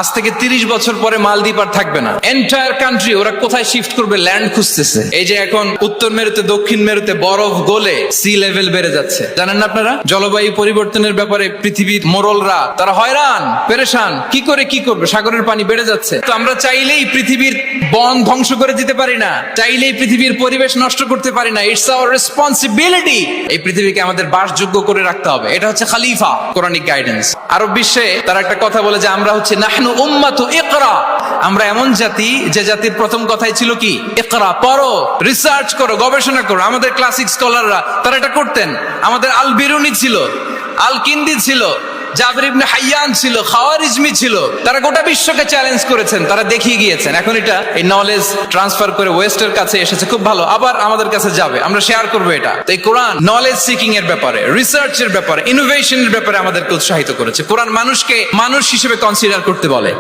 আজ থেকে 30 বছর পরে মালদ্বীপ আর থাকবে না। এন্টায়ার কান্ট্রি ওরা কোথায় শিফট করবে, ল্যান্ড খুঁজতেছে। এই যে এখন উত্তর মেরুতে দক্ষিণ মেরুতে বরফ গলে সি লেভেল বেড়ে যাচ্ছে, জানেন না আপনারা? জলবায়ু পরিবর্তনের ব্যাপারে পৃথিবীর মোড়লরা তারা হয়রান পেরেশান, কি করবে, সাগরের পানি বেড়ে যাচ্ছে। তো আমরা চাইলেই পৃথিবীর বন ধ্বংস করে দিতে পারি না, চাইলেই পৃথিবীর পরিবেশ নষ্ট করতে পারি না। ইটস আওয়ার রেসপন্সিবিলিটি, এই পৃথিবীকে আমাদের বাসযোগ্য করে রাখতে হবে। এটা হচ্ছে খালিফা, কোরআনিক গাইডেন্স। আরব বিশ্বে তারা একটা কথা বলে যে আমরা হচ্ছে নাহনু উম্মাতু ইকরা, আমরা এমন জাতি যে জাতির প্রথম কথাই ছিল কি? ইকরা, পড়ো, রিসার্চ করো, গবেষণা করো। আমাদের ক্লাসিক স্কলাররা তারা এটা করতেন। আমাদের আল বিরুনি ছিল, আল কিন্দি ছিল, জাবির ইবনে হাইয়ান ছিল, খাওয়ারিজমি ছিল। তারা গোটা বিশ্বকে চ্যালেঞ্জ করেছেন, তারা দেখিয়ে গিয়েছেন। এখন এটা এই নলেজ ট্রান্সফার করে ওয়েস্টের কাছে এসেছে, খুব ভালো, আবার আমাদের কাছে যাবে, আমরা শেয়ার করবো এটা। তো এই কোরআন নলেজ সিকিং এর ব্যাপারে, রিসার্চের ব্যাপারে, ইনোভেশনের ব্যাপারে আমাদেরকে উৎসাহিত করেছে। কোরআন মানুষকে মানুষ হিসেবে কনসিডার করতে বলে।